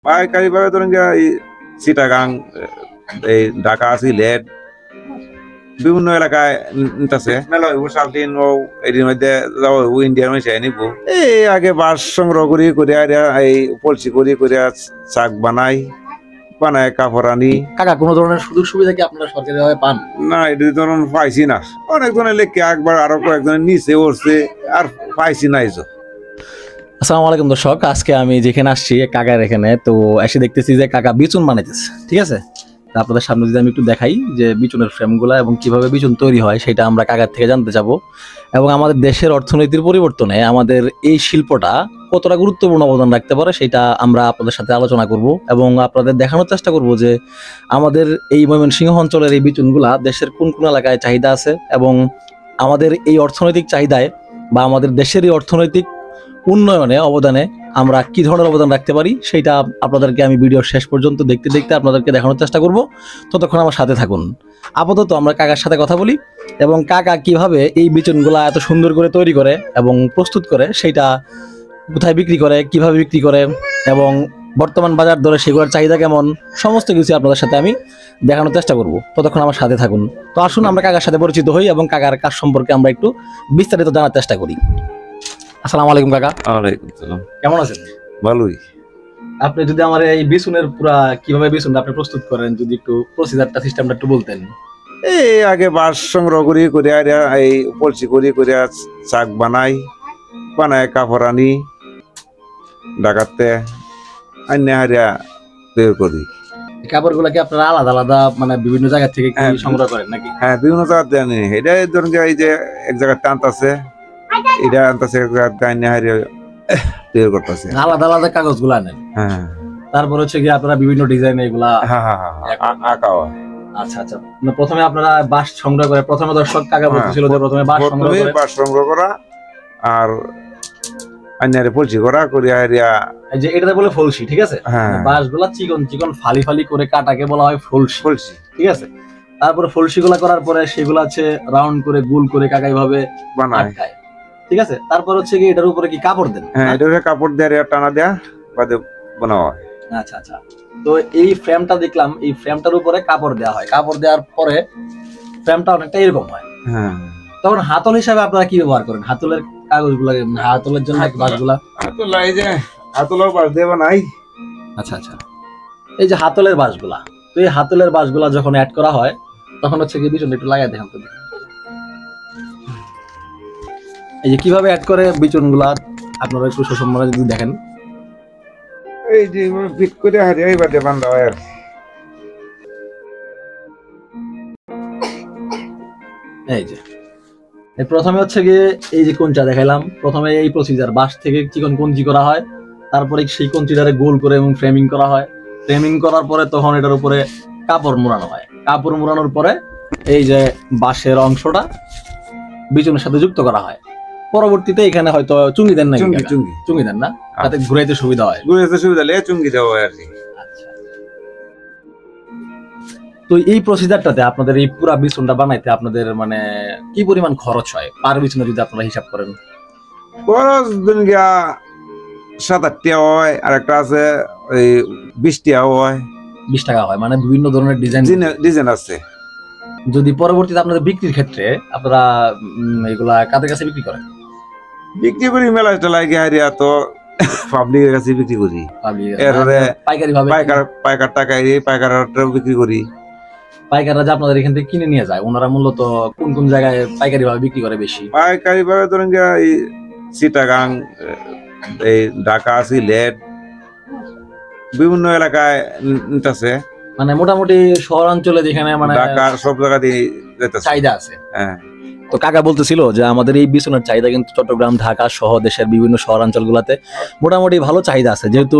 পাইকারিভাবে ধরেন যে এই চিটাগাং, এই ঢাকা, সিলেট বিভিন্ন এলাকায় নিতেছে মেলা হইব 7 দিন ও এর মধ্যে যাওয়া হইব ইন্ডিয়ার মধ্যে নিব। এই আগে বাঁশ সংগ্রহ করি এই পলসি করি শাক বানায় কাপড় আনি। কাকা কোনো ধরনের সুযোগ সুবিধা কি আপনারা সরকারিভাবে পান? না, এটা ধরুন পাইছি না। অনেকজনের লেখকে একবার আরো কয়েকজনের নিচে উঠছে আর পাইছি না। আসসালামু আলাইকুম দর্শক, আজকে আমি যেখানে আসছি কাকার এখানে, তো এসে দেখতেছি যে কাকা বিচুন বানাইতেছে। ঠিক আছে, আপনাদের সামনে যদি আমি একটু দেখাই যে বিচুনের ফ্রেমগুলো এবং কিভাবে বিচুন তৈরি হয় সেটা আমরা কাকার থেকে জানতে যাবো। এবং আমাদের দেশের অর্থনীতির পরিবর্তনে আমাদের এই শিল্পটা কতটা গুরুত্বপূর্ণ অবদান রাখতে পারে সেটা আমরা আপনাদের সাথে আলোচনা করব এবং আপনাদের দেখানোর চেষ্টা করব যে আমাদের এই ময়মনসিংহ অঞ্চলের এই বিচুনগুলা দেশের কোন কোন এলাকায় চাহিদা আছে এবং আমাদের এই অর্থনৈতিক চাহিদায় বা আমাদের দেশের এই অর্থনৈতিক উন্নয়নে অবদানে আমরা কি ধরনের অবদান রাখতে পারি সেটা আপনাদেরকে আমি ভিডিওর শেষ পর্যন্ত দেখতে দেখতে আপনাদেরকে দেখানোর চেষ্টা করব। ততক্ষণ আমার সাথে থাকুন। আপাতত আমরা কাকার সাথে কথা বলি এবং কাকা কিভাবে এই বিচুনগুলা এত সুন্দর করে তৈরি করে এবং প্রস্তুত করে সেটা কোথায় বিক্রি করে, কিভাবে বিক্রি করে এবং বর্তমান বাজার দরে সেগুলোর চাহিদা কেমন, সমস্ত কিছু আপনাদের সাথে আমি দেখানোর চেষ্টা করব। ততক্ষণ আমার সাথে থাকুন। তো আসুন আমরা কাকার সাথে পরিচিত হই এবং কাকার কাজ সম্পর্কে আমরা একটু বিস্তারিত জানার চেষ্টা করি। আসসালামু আলাইকুম কাকা। ওয়ালাইকুম সালাম। কেমন আছেন? ভালোই। আপনি যদি আমার এই বিচুনের পুরা কিভাবে বিচুনটা আপনি প্রস্তুত করেন যদি একটু প্রসিজারটা সিস্টেমটা একটু বলতেন। এই আগে বাঁশ সংগ্রহ করি এই পলসি করি শাক বানায় কাপড় আনি ঢাকাতে আইনে হারিয়া তৈরি করি। কাপড়গুলো কি আপনারা আলাদা আলাদা মানে বিভিন্ন জায়গা থেকে কি সংগ্রহ করেন নাকি? হ্যাঁ, বিভিন্ন জায়গাতে আনি। এটা ধরুন এই যে এক জায়গায় টানতাছে, এটা আনতাছে এক জায়গায় আইনে হারিয়া তৈরি করতেছে। আলাদা আলাদা কাগজগুলো আনেন? হ্যাঁ। তারপর হচ্ছে কি আপনারা বিভিন্ন ডিজাইন এগুলা? হ্যাঁ আঁকা হয়। আচ্ছা আচ্ছা, মানে প্রথমে আপনারা বাঁশ সংগ্রহ করে, প্রথমে দর্শক কাকা বলতেছিল যে প্রথমে বাঁশ সংগ্রহ করা আর আইনারে পলসি করা করিয়া হারিয়া, এই যে এটাতে বলে ফলসি। ঠিক আছে, বাঁশগুলা চিকন চিকন ফালি ফালি করে কাটাকে বলা হয় ফলসি। ঠিক আছে, তারপরে ফলসি গুলা করার পরে সেগুলো আছে রাউন্ড করে গোল করে কাকা এইভাবে বানায়। ঠিক আছে, তারপর হচ্ছে কি এটার উপরে কি কাপড় দেন? হ্যাঁ, এটার কাপড় দেয়া টানা দেয়া বাদে বানানো হয়। আচ্ছা আচ্ছা, তো এই ফ্রেমটা দেখলাম, এই ফ্রেমটার উপরে কাপড় দেওয়া হয়। কাপড় দেওয়ার পরে ফ্রেমটা অনেকটা এরকম হয়। হ্যাঁ, তখন হাতল হিসাবে আপনারা কি ব্যবহার করেন? হাতলের কাগজগুলো, হাতলের জন্য বাঁশগুলা? হাতল এই যে হাতলের বাঁশ দেব নাই। আচ্ছা আচ্ছা, এই যে হাতলের বাঁশগুলা, তো এই হাতলের বাঁশগুলা যখন অ্যাড করা হয় তখন হচ্ছে কি বিচুন একটু লাগাই দেখেন তো। এই যে কিভাবে অ্যাড করে বিচুনগুলা আপনারা একটু সুসম্মানে যদি দেখেন। এই যে ফিট করে হারিয়ে বাদে বান্ধা হয় আর এই যে প্রথমে হচ্ছে গিয়ে এই যে কঞ্চা দেখাইলাম, প্রথমে এই প্রসিজার বাঁশ থেকে চিকন কঞ্চি করা হয়, তারপরে সেই কঞ্চিটারে গোল করে এবং ফ্রেমিং করা হয়। ফ্রেমিং করার পরে তখন এটার উপরে কাপড় মোড়ানো হয়। কাপড় মোড়ানোর পরে এই যে বাঁশের অংশটা বিচুনের সাথে যুক্ত করা হয়। পরবর্তীতে এখানে হয়তো চুঙ্গি দেন না? চুঙ্গি দেন না, তাতে ঘুরাইতে সুবিধা হয়। চুঙ্গি দেওয়া হয় আর কি। তো এই প্রসিজারটাতে আপনাদের এই পুরা বিচুনটা বানাইতে আপনাদের মানে কি পরিমাণ খরচ হয় পার বিচুনে যদি আপনারা হিসাব করেন? খরচ দিন গিয়া 7-8 টাকা হয়, আর একটা আছে ওই 20 টাকা হয়। 20 টাকা হয়, মানে বিভিন্ন ধরনের ডিজাইন আছে। যদি পরবর্তীতে আপনাদের বিক্রির ক্ষেত্রে আপনারা এগুলা কাদের কাছে বিক্রি করেন? বিক্রি করি মেলা টেলায় গিয়ে হারিয়া তো পাবলিকের কাছে বিক্রি করি। এরপরে পাইকারি ভাবে পাইকার টাকায় পাইকারটাও বিক্রি করি। পাইকাররা যে আপনাদের এখান থেকে কিনে নিয়ে যায়, ওনারা মূলত কোন কোন জায়গায় পাইকারি ভাবে বিক্রি করে বেশি? পাইকারি ভাবে ধরেন এই চিটাগাং, এই ঢাকা, সিলেট বিভিন্ন এলাকায় নিতেছে। মানে মোটামুটি শহরাঞ্চলে যেখানে মানে ঢাকা সব জায়গাতেই চাহিদা আছে। হ্যাঁ, তো কাকা বলতেছিল যে আমাদের এই বিচুনের চাহিদা কিন্তু চট্টগ্রাম, ঢাকা সহ দেশের বিভিন্ন শহরাঞ্চল গুলাতে মোটামুটি ভালো চাহিদা আছে, যেহেতু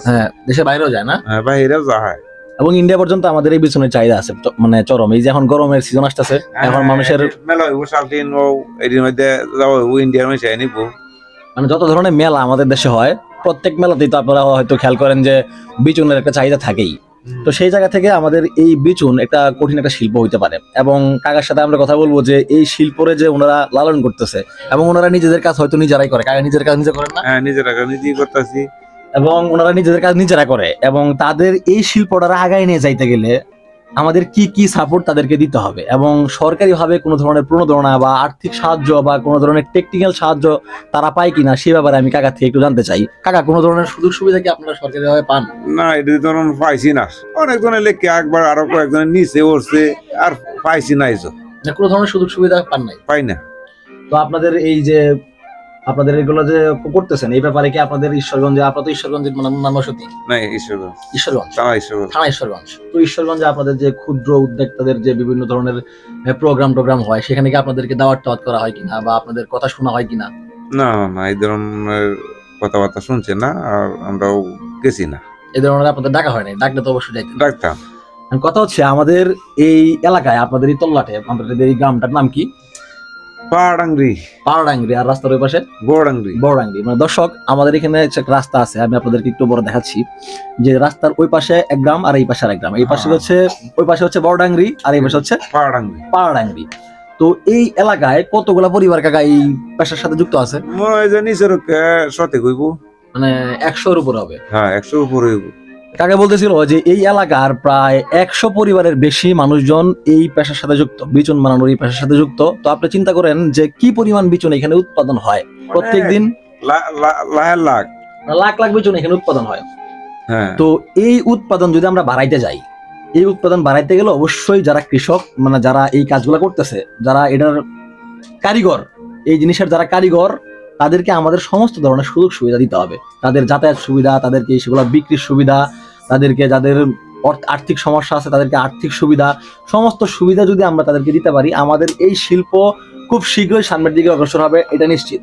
হ্যাঁ দেশের বাইরেও যায় না? হ্যাঁ, বাইরেও যায় এবং ইন্ডিয়া পর্যন্ত আমাদের এই বিচুনের চাহিদা আছে মানে চরম। এই যে এখন গরমের সিজন আসতেছে, এখন মানুষের মেলা হইব 7 দিন ও এর মধ্যে যাওয়া হইব ইন্ডিয়ার মধ্যে নিব। মানে যত ধরনের মেলা আমাদের দেশে হয় প্রত্যেক মেলাতেই তো আপনারা হয়তো খেয়াল করেন যে বিচুনের একটা চাহিদা থাকেই। তো সেই জায়গা থেকে আমাদের এই বিচুন একটা কঠিন একটা শিল্প হইতে পারে এবং কাকার সাথে আমরা কথা বলবো যে এই শিল্পরে যে ওনারা লালন করতেছে এবং ওনারা নিজেদের কাজ হয়তো নিজেরাই করে। কাকা নিজের কাজ নিজে করেন না? হ্যাঁ, নিজের কাজ নিজেই করতেছি। এবং ওনারা নিজেদের কাজ নিজেরা করে, এবং তাদের এই শিল্পটা আগায় নিয়ে যাইতে গেলে আমাদের কি কি সাপোর্ট তাদেরকে দিতে হবে, এবং সরকারিভাবে কোনো ধরনের প্রণোদনা বা আর্থিক সাহায্য বা কোনো ধরনের টেকনিক্যাল সাহায্য তারা পায় কিনা সে ব্যাপারে আমি কাকা থেকে একটু জানতে চাই। কাকা, কোনো ধরনের সুযোগ সুবিধা কি আপনারা সরকারিভাবে পান? না, এটা ধরুন পাইছি না। অনেকজনের লেখকে একবার আরো কয়েকজনের নিচে উঠছে, আর পাইছি না। এই কোনো ধরনের সুযোগ সুবিধা পান নাই? পাই না। তো আপনাদের এই যে আপনাদের এগুলো যে করতেছেন এই ব্যাপারে কি আপনাদের ঈশ্বরগঞ্জে, আপনার তো ঈশ্বরগঞ্জের নানবসতি? না, ঈশ্বরগঞ্জ থানা ঈশ্বরগঞ্জ। তো ঈশ্বরগঞ্জে আপনাদের যে ক্ষুদ্র উদ্যোক্তাদের যে বিভিন্ন ধরনের প্রোগ্রাম হয়, সেখানে কি আপনাদেরকে দাওয়াত টাওয়াত করা হয় কিনা বা আপনাদের কথা শোনা হয় কিনা? না, এই ধরনের কথাবার্তা শুনছে না, আর আমরাও গেছি না। এই ধরনের আপনাদের ডাকা হয় নাই? ডাকলে তো অবশ্যই যাইতেন। ডাকতাম। কথা হচ্ছে আমাদের এই এলাকায়, আপনাদের এই তল্লাটে, আপনাদের এই গ্রামটার নাম কি? পাড়াডাংরি। আর রাস্তার ওই পাশে বড়ডাংরি। মানে দর্শক, আমাদের এখানে একটা রাস্তা আছে, আমি আপনাদেরকে একটু বড় দেখাচ্ছি, যে রাস্তার ওই পাশে এক গ্রাম আর এই পাশে আর এক গ্রাম। এই পাশে হচ্ছে, ওই পাশে হচ্ছে বড়ডাংরি আর এই পাশে হচ্ছে পাড়াডাংরি। তো এই এলাকায় কতগুলা পরিবার কাকা এই পেশার সাথে যুক্ত আছে? মানে 100-এর উপর হবে। হ্যাঁ, 100-এর উপরে। কাকা বলতেছিল যে এই এলাকার প্রায় 100 পরিবারের বেশি মানুষজন এই পেশার সাথে যুক্ত, বিচুন বানানোর এই পেশার সাথে যুক্ত। তো আপনি চিন্তা করেন যে কি পরিমাণ বিচুন এখানে উৎপাদন হয় প্রত্যেকদিন। লাখ লাখ বিচুন এখানে উৎপাদন হয়। তো এই উৎপাদন যদি আমরা বাড়াইতে যাই, এই উৎপাদন বাড়াইতে গেলে অবশ্যই যারা কৃষক, মানে যারা এই কাজগুলো করতেছে, যারা এটার কারিগর, এই জিনিসের যারা কারিগর, তাদেরকে আমাদের সমস্ত ধরনের সুযোগ সুবিধা দিতে হবে। তাদের যাতায়াত সুবিধা, তাদেরকে সেগুলো বিক্রির সুবিধা, তাদেরকে যাদের আর্থিক সমস্যা আছে তাদেরকে আর্থিক সুবিধা, সমস্ত সুবিধা যদি আমরা তাদেরকে দিতে পারি, আমাদের এই শিল্প খুব শীঘ্রই সামনের দিকে অগ্রসর হবে, এটা নিশ্চিত।